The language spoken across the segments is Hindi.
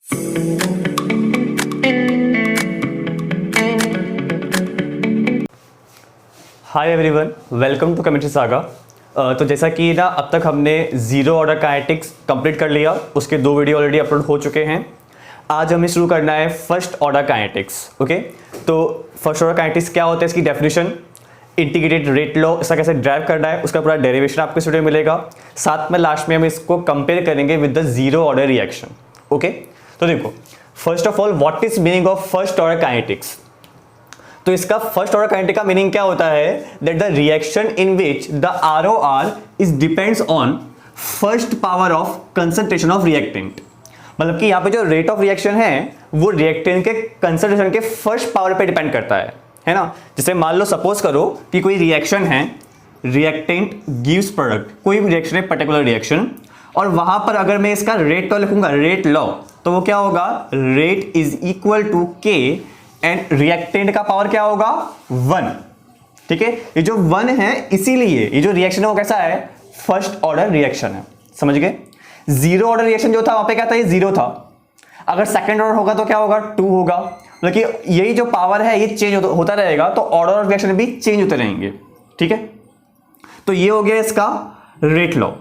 Hi everyone, welcome to chemistry saga. तो जैसा कि ना अब तक हमने जीरो ऑर्डर काइनेटिक्स कंप्लीट कर लिया, उसके 2 वीडियो ऑलरेडी अपलोड हो चुके हैं। आज हमें शुरू करना है फर्स्ट ऑर्डर काइनेटिक्स। ओके, तो फर्स्ट ऑर्डर काइनेटिक्स क्या होता है, इसकी डेफिनेशन, इंटीग्रेटेड रेट लॉ, इसका कैसे ड्राइव करना है, उसका पूरा डेरिवेशन आपको इस वीडियो में मिलेगा। साथ में लास्ट में हम इसको कंपेयर करेंगे with the zero order reaction. Okay, तो देखो, first of all what is meaning of first order kinetics. तो इसका फर्स्ट ऑर्डर काइनेटिक का मीनिंग क्या होता है, that the reaction in which the ROR is depends on first power of concentration of reactant. मतलब कि यहाँ पे जो रेट ऑफ रिएक्शन है वो रिएक्टेंट के कंसंट्रेशन के फर्स्ट पावर पे डिपेंड करता है ना। जैसे मान लो, सपोज करो कि कोई रिएक्शन है, रिएक्टेंट गिव्स प्रोडक्ट, कोई भी रिएक्शन है, पर्टिकुलर रिएक्शन, और वहां पर अगर मैं इसका रेट लॉ लिखूंगा, रेट लॉ, तो वो क्या होगा, rate is equal to K and reactant का पावर क्या होगा, 1। ठीक है, ये जो 1 है, इसीलिए ये जो रिएक्शन है वो कैसा है, फर्स्ट ऑर्डर रिएक्शन है। समझ गए। जीरो ऑर्डर रिएक्शन जो था वहां पे क्या था, ये 0 था। अगर सेकंड ऑर्डर होगा तो क्या होगा, 2 होगा। मतलब कि यही जो पावर है ये चेंज होता रहेगा, तो ऑर्डर ऑफ रिएक्शन भी चेंज होते रहेंगे। ठीक है, तो ये हो गया इसका रेट लॉ।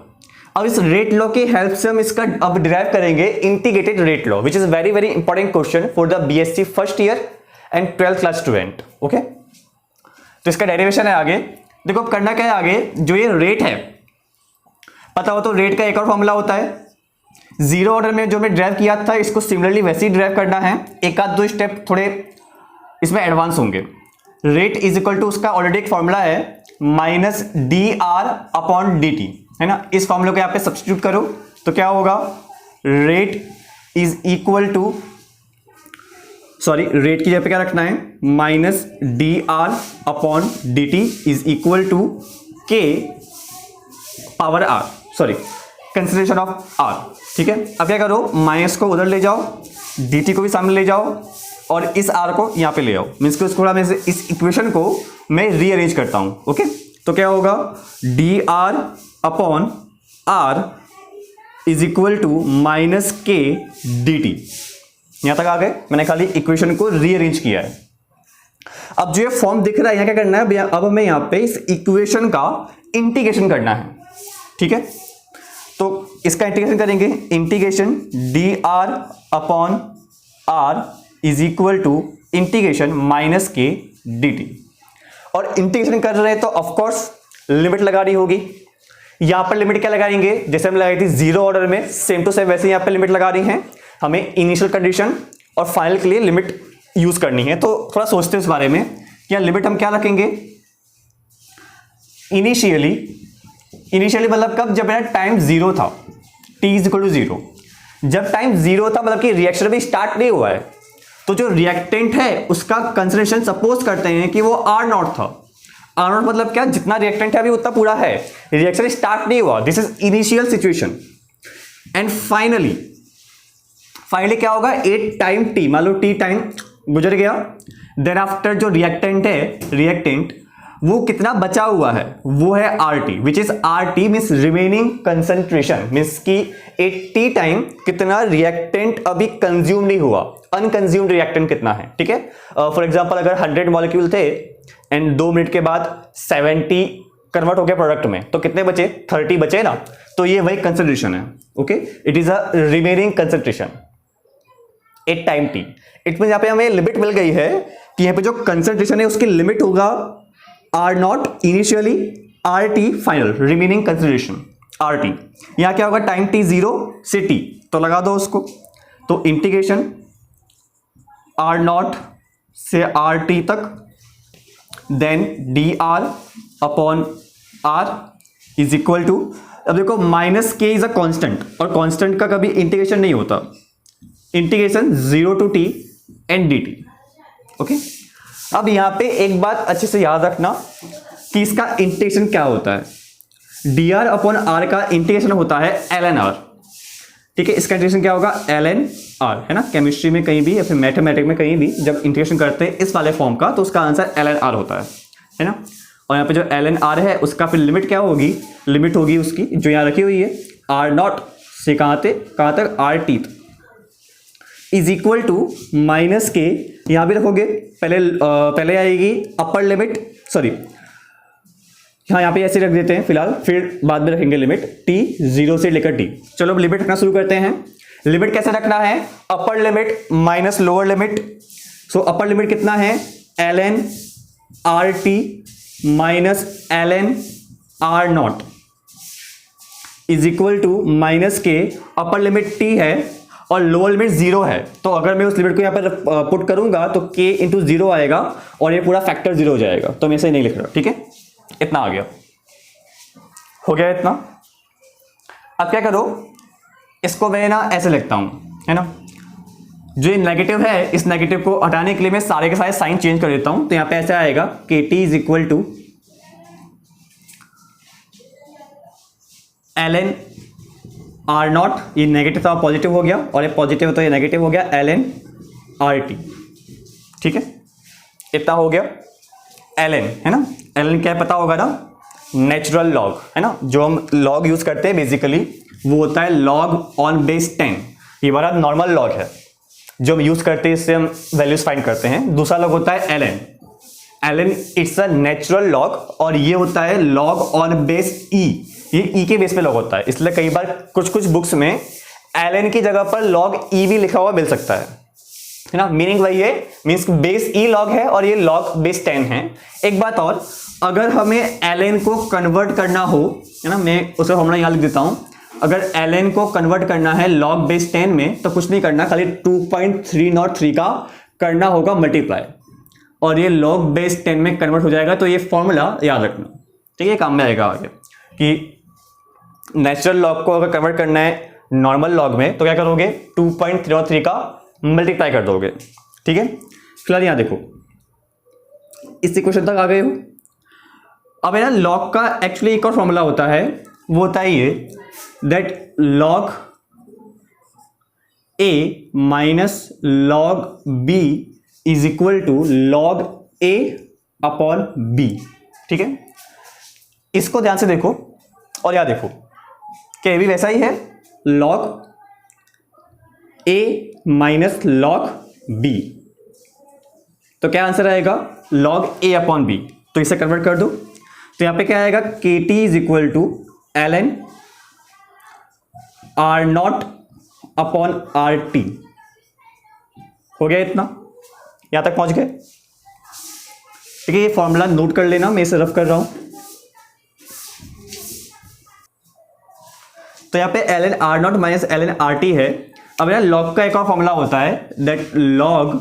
अब इस रेट लॉ की हेल्प से हम इसका अब डिराइव करेंगे integrated rate law, which is very very important question for the BSc first year and 12th class student. Okay, तो इसका डेरिवेशन है आगे। देखो करना क्या है आगे, जो ये रेट है, पता हो तो रेट का एक और फॉर्मूला होता है। जीरो ऑर्डर में जो मैं ड्राइव किया था, इसको सिमिलरली वैसे ही ड्राइव करना है। एक आध 2 स्टेप थोड़े इसमें एडवांस होंगे। रेट इज इक्वल टू, उसका ऑलरेडी एक फॉर्मूला है, -dr/dt, है ना। इस फॉर्मूले को यहाँ पे सब्स्टिट्यूट करो तो क्या होगा, rate is equal to, sorry, rate की जगह पे क्या रखना है, -dr/dt is equal to K power R, sorry, consideration of R। ठीक है, अब क्या करो, माइनस को उधर ले जाओ, dt को भी सामने ले जाओ, और इस R को यहां पे ले आओ। मीन्स को थोड़ा मैं इस इक्वेशन को मैं रीअरेंज करता हूं। ओके, तो क्या होगा, dr/r is equal to -K dt। यहां तक आ गए, मैंने खाली इक्वेशन को रीअरेंज किया है। अब जो ये फॉर्म दिख रहा है, यहां क्या करना है, अब हमें यहां पे इस इक्वेशन का इंटीग्रेशन करना है। ठीक है, तो इसका इंटीग्रेशन करेंगे, integration dr/r is equal to integration -K dt। और इंटीग्रेशन कर रहे हैं तो ऑफकोर्स लिमिट लगा रही होगी। यहां पर लिमिट क्या लगाएंगे, जैसे हम लगाई थी जीरो ऑर्डर में, सेम टू सेम वैसे यहां पर लिमिट लगा रही हैं। हमें इनिशियल कंडीशन और फाइनल के लिए लिमिट यूज करनी है, तो थोड़ा सोचते हैं इस बारे में, क्या लिमिट हम क्या रखेंगे। इनिशियली मतलब कब, जब मेरा टाइम 0 था, t इज इक्वल टू 0। जब टाइम 0 था मतलब कि रिएक्शन भी स्टार्ट नहीं हुआ है, तो जो रिएक्टेंट है उसका कंसंट्रेशन सपोज करते हैं कि वो R0 था। R0 मतलब क्या, जितना रिएक्टेंट है अभी उतना पूरा है, रिएक्शन स्टार्ट नहीं हुआ। This is initial situation. And finally क्या होगा, 8 टाइम t, मान लो t टाइम गुजर गया, देन आफ्टर जो रिएक्टेंट वो कितना बचा हुआ है, वो है RT, which is RT means remaining concentration, means की 80 टाइम कितना रिएक्टेंट अभी कंज्यूम नहीं हुआ, अनकंज्यूम्ड रिएक्टेंट कितना है। ठीक है, फॉर एग्जांपल अगर 100 मॉलिक्यूल थे एंड 2 मिनट के बाद 70 कन्वर्ट हो गया प्रोडक्ट में, तो कितने बचे, 30 बचे ना। तो ये वही कंसंट्रेशन है। Okay, it is a remaining concentration 8 time t। It mean यहाँ पे हमें लिमिट मिल गई है कि यहाँ पे जो कंसंट्रेशन है उसकी लिमिट होगा R0 initially, RT final, remaining concentration RT। यहां क्या होगा, टाइम t 0 से t, तो लगा दो उसको, तो इंटीग्रेशन R0 से RT तक, then dr/r is equal to, अब देखो -K इज अ कांस्टेंट, और कांस्टेंट का कभी इंटीग्रेशन नहीं होता, integration 0 to t and dt। Okay, अब यहां पे एक बात अच्छे से याद रखना कि इसका इंटीग्रेशन क्या होता है। dr/r का इंटीग्रेशन होता है ln r। ठीक है, इसका इंटीग्रेशन क्या होगा, ln r, है ना। केमिस्ट्री में कहीं भी या फिर मैथमेटिक्स में कहीं भी जब इंटीग्रेशन करते हैं इस वाले फॉर्म का, तो उसका आंसर ln r होता है ना। और यहाँ पे जो ln r है उसका फिर लिमिट क्या होगी, लिमिट होगी उसकी जो यहाँ रखी हुई है, R0 से कहाँ तक RT। Is equal to minus k, यहां भी रखोगे, पहले आएगी अपर लिमिट, सॉरी हाँ यहाँ पे ऐसे रख देते हैं फिलहाल, फिर बाद में रखेंगे लिमिट t 0 से लेकर t। चलो अब लिमिट रखना शुरू करते हैं। लिमिट कैसे रखना है, upper limit minus lower limit. So upper limit कितना है, ln rt minus ln r naught is equal to minus k, upper limit t है और लोअर लिमिट 0 है, तो अगर मैं उस लिमिट को यहाँ पर पुट करूंगा तो k इंटू 0 आएगा और ये पूरा फैक्टर 0 हो जाएगा, तो मैं इसे नहीं लिख रहा, ठीक है। इतना आ गया, हो गया इतना। अब क्या करो, इसको मैं ना ऐसे लिखता हूं, है ना, जो नेगेटिव है इस नेगेटिव को हटाने के लिए मैं सारे के सारे साइन चेंज कर देता हूं, तो यहां पे ऐसे आएगा k t is equal to ln r naught, ये नेगेटिव था पॉजिटिव हो गया, और ये पॉजिटिव तो ये नेगेटिव हो गया, ln rt, ठीक है। इतना हो गया ln, है ना, ln क्या पता होगा ना, नेचुरल लॉग, है ना, जो हम लॉग यूज करते हैं बेसिकली वो होता है लॉग ऑन बेस 10। ये वाला नॉर्मल लॉग है जो हम यूज करते हैं, इससे हम वैल्यूज फाइंड करते हैं। दूसरा लॉग होता है ln it's a natural log, और ये होता है लॉग ऑन बेस e, ये e के बेस पे लॉग होता है, इसलिए कई बार कुछ बुक्स में ln की जगह पर log e भी लिखा हुआ मिल सकता है ना, मीनिंग वही है, मीन्स बेस e लॉग है और ये log बेस 10 है। एक बात और, अगर हमें ln को कन्वर्ट करना हो, है ना, मैं उसे फॉर्मूला यहां लिख देता हूं, अगर ln को कन्वर्ट करना है log बेस 10 में तो कुछ नहीं करना, खाली 2.303 का करना होगा मल्टीप्लाई, और ये log बेस 10 में कन्वर्ट हो जाएगा। तो ये फॉर्मूला याद रखना, ठीक है, काम में आएगा आगे, कि नेचुरल लॉग को अगर कन्वर्ट करना है नॉर्मल लॉग में तो क्या करोगे, 2.303 का मल्टीप्लाई कर दोगे, ठीक है। फिलहाल यहां देखो, इस इक्वेशन तक आ गए हो। अब है ना, लॉग का एक्चुअली एक और फॉर्मूला होता है, वो होता है ये, that log a minus log b is equal to log a upon b, ठीक है। इसको ध्यान से देखो और यहां देखो कि भी वैसा ही है, log a minus log b, तो क्या आंसर आएगा, लॉग a अपॉन b। तो इसे कन्वर्ट कर दो, तो यहां पे क्या आएगा, k t is equal to ln r naught upon r t. हो गया इतना, यहां तक पहुंच गए, ठीक है। ये फॉर्मूला नोट कर लेना, मैं इसे रफ कर रहा हूं। तो यहाँ पे ln r not minus ln rt है। अब यहाँ लॉग का एक और फॉर्मूला होता है, that log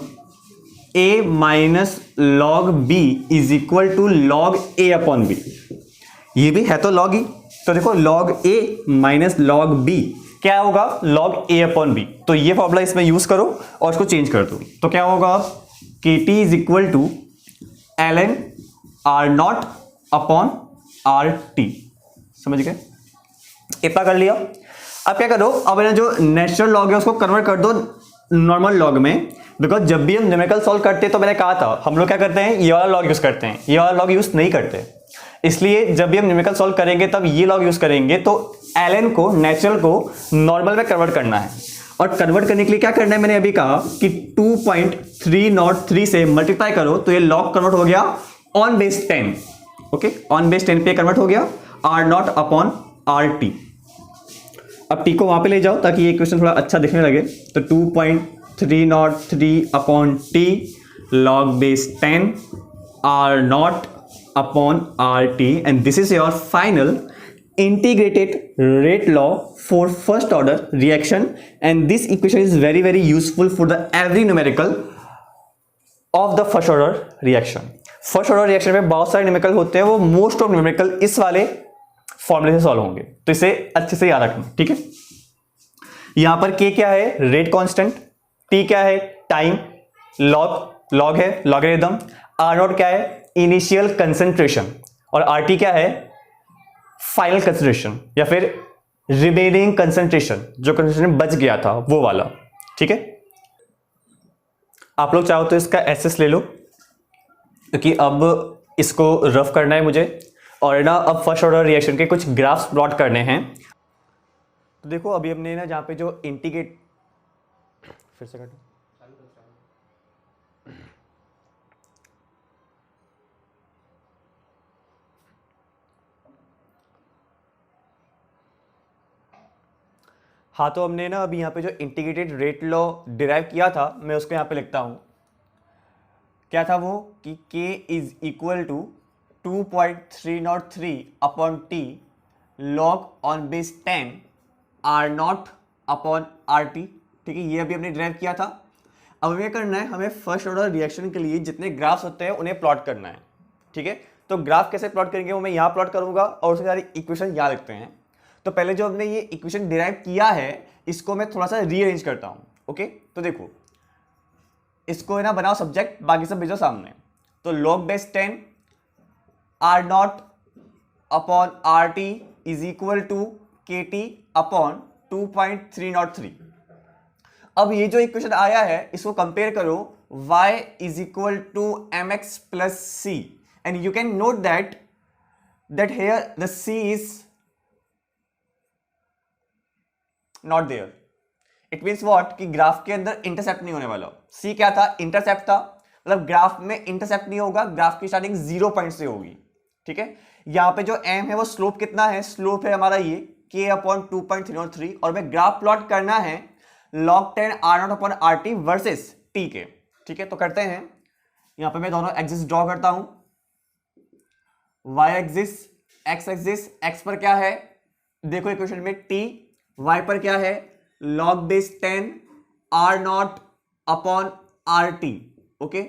a minus log b is equal to log a upon b। ये भी है तो लॉग ही, तो देखो log a minus log b क्या होगा, लॉग a अपॉन b। तो ये फॉर्मूला इसमें यूज करो और इसको चेंज कर दो, तो क्या होगा, k t is equal to ln r naught upon r t. समझ गए, इतना कर लिया। अब क्या करो, अब ना जो नेचुरल लॉग है उसको कन्वर्ट कर दो नॉर्मल लॉग में, बिकॉज जब भी हम न्यूमेरिकल सॉल्व करते हैं तो मैंने कहा था हम लोग क्या करते हैं, ये वाला लॉग यूज करते हैं, ये वाला लॉग यूज नहीं करते। इसलिए जब भी हम न्यूमेरिकल सॉल्व करेंगे तब ये लॉग यूज करेंगे। तो ln को, नेचुरल को नॉर्मल में कन्वर्ट करना है, और कन्वर्ट करने के लिए क्या करना है, मैंने अभी कहा कि 2.303 से मल्टीप्लाई करो तो ये लॉग कन्वर्ट हो गया on base 10, okay, on base 10 पे कन्वर्ट हो गया, r naught upon r T. अब t को वहां पे ले जाओ ताकि ये क्वेश्चन थोड़ा अच्छा दिखने लगे, तो 2.303 upon t log base 10 r naught upon r T, and this is your final integrated rate law for first order reaction, and this equation is very very useful for the every numerical of the first order reaction. First order reaction में बहुत सारे न्यूमेरिकल होते हैं, वो मोस्ट ऑफ न्यूमेरिकल इस वाले फॉर्मूले से सॉल्व होंगे, तो इसे अच्छे से याद रखना, ठीक है। यहां पर k क्या है, रेट कांस्टेंट, t क्या है, टाइम, लॉग है लॉगरिथम, r नॉट क्या है, इनिशियल कंसंट्रेशन, और rt क्या है, फाइनल कंसंट्रेशन या फिर रिमेनिंग कंसंट्रेशन, जो कंसंट्रेशन बच गया था वो वाला, ठीक है। आप लोग चाहो तो इसका एसएस ले लो, क्योंकि अब इसको रफ करना है मुझे, और ना अब फर्स्ट ऑर्डर रिएक्शन के कुछ ग्राफ्स प्लॉट करने हैं। तो देखो अभी हमने ना जहाँ पे जो इंटीग्रेट फिर से काटो। हाँ, तो हमने ना अभी यहाँ पे जो इंटीग्रेटेड रेट लॉ डिराइव किया था, मैं उसको यहाँ पे लिखता हूँ। क्या था वो कि k is equal to 2.303 upon t log on base 10 r naught upon r t. ठीक है, ये अभी हमने डिराइव किया था। अब हमें करना है, हमें फर्स्ट ऑर्डर रिएक्शन के लिए जितने ग्राफ्स होते हैं उन्हें प्लॉट करना है। ठीक है, तो ग्राफ कैसे प्लॉट करेंगे वो मैं यहाँ प्लॉट करूंगा और उसके सारी इक्वेशन यहाँ लिखते हैं। तो पहले जो हमने ये इक्वेशन डिराइव किया है इसको मैं थोड़ा सा रीअरेंज करता हूँ। ओके, तो देखो इसको है ना बनाओ सब्जेक्ट, बाकी सब भेजो सामने। तो log base 10 r naught upon r t is equal to k t upon 2.303। अब ये जो इक्वेशन आया है इसको कंपेयर करो y is equal to m x plus c and you can note that here the c is not there. It means what कि ग्राफ के अंदर इंटरसेप्ट नहीं होने वाला। सी क्या था? इंटरसेप्ट था, मतलब ग्राफ में इंटरसेप्ट नहीं होगा, ग्राफ की स्टार्टिंग 0 पॉइंट से होगी। ठीक है, यहां पे जो एम है वो स्लोप कितना है? स्लोप है हमारा ये k अपॉन 2.303 और मैं ग्राफ प्लॉट करना है log 10 r naught upon r t versus t के। ठीक है, तो करते हैं, यहां पे मैं दोनों एक्सिस ड्रॉ करता हूं। y axis, x axis, x पर क्या है देखो इक्वेशन में t, y पर क्या है log base 10 r naught upon r t. Okay,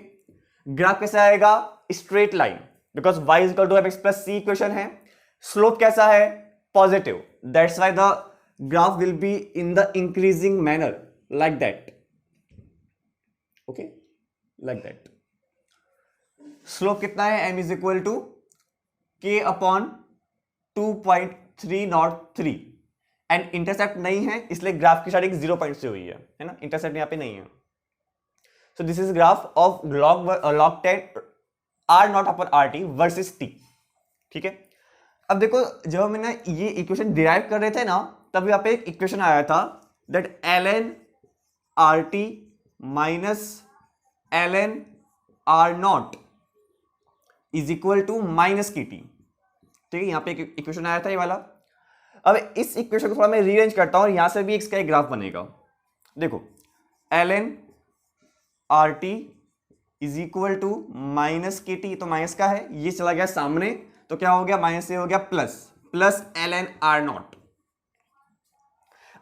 graph कैसा आएगा? Straight line, because y is equal to mx plus c equation है। स्लोप कैसा है? Positive, that's why the graph will be in the increasing manner like that. Okay, like that. Slope कितना है? m is equal to k upon 2.303 and intercept नहीं है इसलिए ग्राफ की स्टार्टिंग 0 पॉइंट से हुई है ना, इंटरसेप्ट यहां पे नहीं है। So this is graph of log 10 r naught upon r t versus t. ठीक है, अब देखो जब हमने ये इक्वेशन डिराइव कर रहे थे ना तब यहाँ पे एक इक्वेशन आया था that ln r t minus ln r naught is equal to minus k t. ठीक है, यहां पे एक इक्वेशन आया था ये वाला। अब इस इक्वेशन को थोड़ा मैं रीअरेंज करता हूं और यहां से भी इसका एक ग्राफ बनेगा। देखो ln r t is equal to minus k t, तो माइनस का है, ये चला गया सामने तो क्या हो गया? माइनस से हो गया plus, plus ln r naught.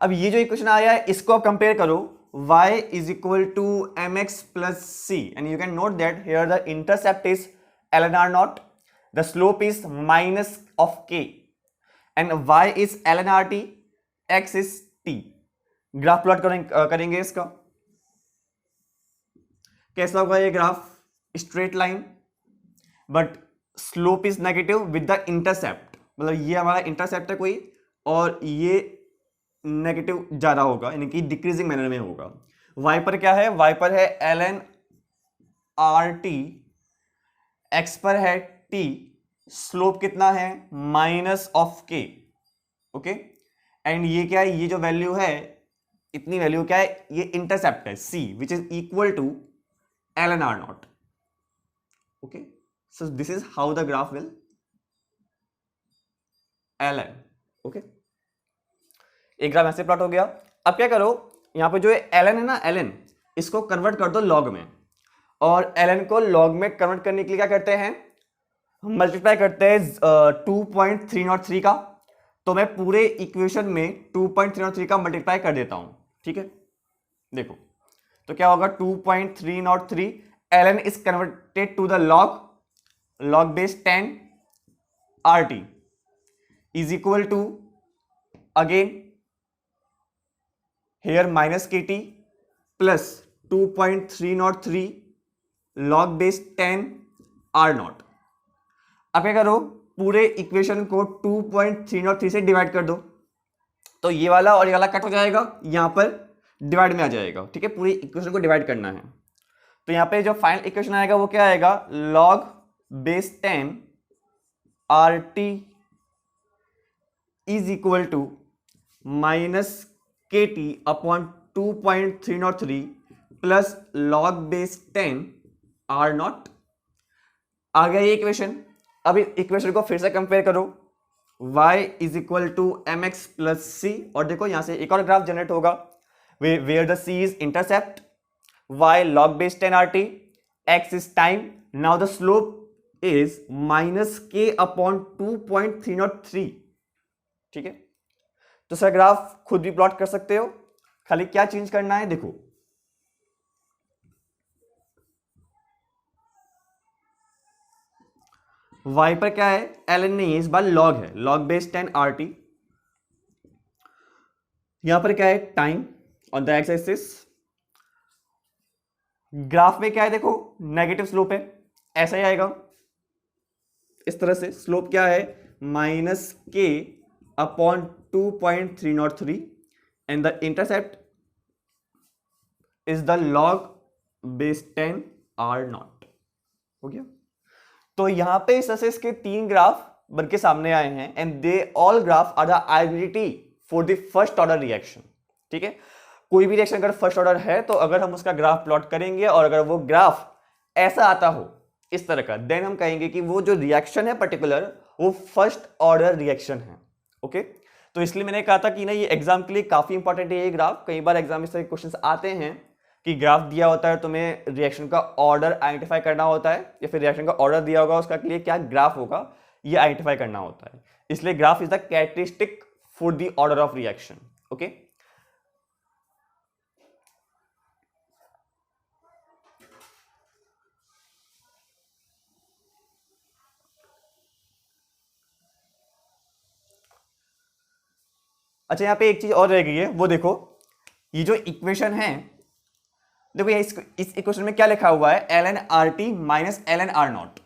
अब ये जो इक्वेशन आया है इसको आप कंपेयर करो y is equal to m x plus c and you can note that here the intercept is ln r naught, the slope is minus of k and y is ln r t, x is t। Graph plot करेंगे इसका, कैसा होगा ये graph? Straight line but slope is negative with the intercept, मतलब ये हमारा इंटरसेप्ट है कोई और ये नेगेटिव ज्यादा होगा यानी कि डिक्रीजिंग मैनर में होगा। y पर क्या है? y पर है ln आर टी, x पर है t, स्लोप कितना है? Minus of k। Okay, and ये क्या है? ये जो वैल्यू है, इतनी वैल्यू क्या है? ये इंटरसेप्ट है c which is equal to ln r naught. Okay, so this is how the graph will ln. Okay, एक ग्राफ ऐसे प्लॉट हो गया। अब क्या करो, यहां पे जो ln है ना, ln इसको कन्वर्ट कर दो log में, और ln को log में कन्वर्ट करने के लिए क्या करते हैं? मल्टीप्लाई करते हैं 2.303 का। तो मैं पूरे इक्वेशन में 2.303 का मल्टीप्लाई कर देता हूं। ठीक है, देखो तो क्या होगा? 2.303 ln is converted to the log base 10 RT is equal to again here minus KT plus 2.303 log base 10 R naught। अब क्या करो? पूरे इक्वेशन को 2.303 से डिवाइड कर दो, तो ये वाला और ये वाला कट हो जाएगा, यहां पर डिवाइड में आ जाएगा। ठीक है, पूरी इक्वेशन को डिवाइड करना है। तो यहां पे जो फाइनल इक्वेशन आएगा वो क्या आएगा? log base 10 r t is equal to minus k t upon 2.303 plus log base 10 r naught. आ गया ये इक्वेशन। अब इक्वेशन को फिर से कंपेयर करो, y is equal to m x plus c, और देखो यहां से एक और ग्राफ जनरेट होगा where the c is intercept, y log base 10 rt, x is time, now the slope is minus k upon 2.303। ठीक है, तो सर ग्राफ खुद भी प्लॉट कर सकते हो, खाली क्या चेंज करना है देखो, y पर क्या है, ln नहीं है, इस बार log है, log base 10 rt। यहां पर क्या है, time on the x axis. Graph में क्या है देखो, नेगेटिव स्लोप है, ऐसा ही आएगा इस तरह से। स्लोप क्या है, minus k upon 2.303 and the intercept is the log base 10 r naught. हो गया। तो यहां पे इस तरह से इसके 3 ग्राफ बन के सामने आए हैं and they all graph are the identity for the first order reaction. ठीक है, कोई भी रिएक्शन अगर फर्स्ट ऑर्डर है तो अगर हम उसका ग्राफ प्लॉट करेंगे और अगर वो ग्राफ ऐसा आता हो इस तरह का, देन हम कहेंगे कि वो जो रिएक्शन है पर्टिकुलर वो फर्स्ट ऑर्डर रिएक्शन है। ओके, तो इसलिए मैंने कहा था कि ना ये एग्जाम के लिए काफी इंपॉर्टेंट है ये ग्राफ। कई बार एग्जाम में इस तरह के क्वेश्चंस आते हैं कि ग्राफ दिया होता है, तुम्हें रिएक्शन का ऑर्डर आइडेंटिफाई करना होता है, या फिर रिएक्शन का ऑर्डर दिया होगा उसका के लिए क्या ग्राफ होगा ये आइडेंटिफाई करना होता है। इसलिए graph is the characteristic for the order of reaction. Okay, अच्छा यहाँ पे एक चीज और रह गई है, वो देखो, ये जो इक्वेशन है देखो, ये इस इक्वेशन में क्या लिखा हुआ है, ln rt minus ln r naught.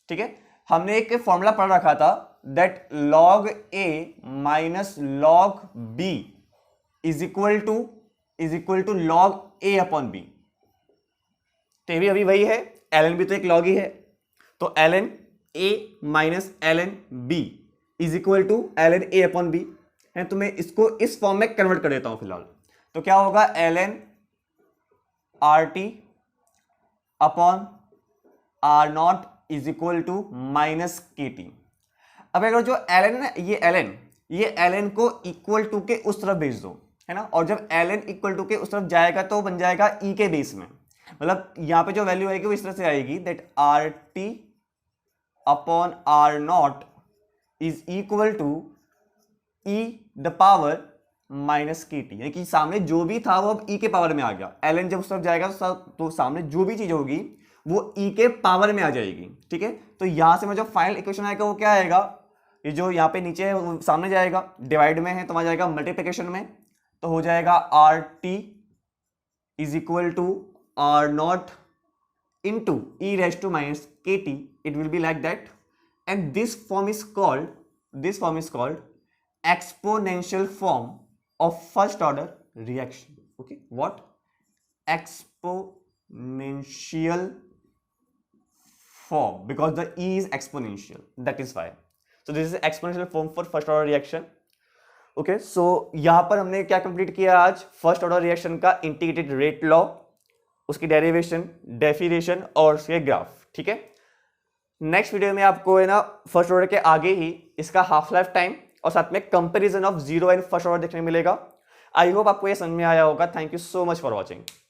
ठीक है, हमने एक फॉर्मूला पढ़ रखा था that log a minus log b is equal to log a upon b। तो भी अभी वही है, ln b तो एक log ही है, तो ln a minus ln b is equal to ln a upon b है। तो मैं इसको इस फॉर्म में कन्वर्ट कर देता हूं फिलहाल। तो क्या होगा, ln rt upon r naught is equal to minus k t. अब अगर जो ln है, ये ln को इक्वल टू के उस तरफ भेज दो, है ना, और जब ln इक्वल टू के उस तरफ जाएगा तो बन जाएगा e के बेस में, मतलब यहां पे जो वैल्यू आएगी वो इस तरह से आएगी that rt upon r naught is equal to e the power minus k t, यानी कि सामने जो भी था वो अब e के पावर में आ गया। ln जब उस तरफ जाएगा तो सामने जो भी चीज होगी वो e के पावर में आ जाएगी। ठीक है, तो यहां से मैं जो फाइनल इक्वेशन आएगा वो क्या आएगा, ये जो यहाँ पे नीचे है वो सामने जाएगा, डिवाइड में है तो वहां जाएगा मल्टीप्लिकेशन में, तो हो जाएगा r t is equal to r naught into e raise to minus k t. It will be like that, and this form is called exponential form of first order reaction. Okay, what? Exponential form, because the e is exponential, that is why. So this is exponential form for first order reaction. Okay, so यहां पर हमने क्या कंप्लीट किया आज, फर्स्ट ऑर्डर रिएक्शन का इंटीग्रेटेड रेट लॉ, उसकी डेरिवेशन, डेफिनेशन और उसके ग्राफ। ठीक है, नेक्स्ट वीडियो में आपको है ना फर्स्ट ऑर्डर के आगे ही इसका हाफ लाइफ टाइम और साथ में comparison of zero and first order देखने मिलेगा। आई होप आपको ये समझ में आया होगा। Thank you so much for watching.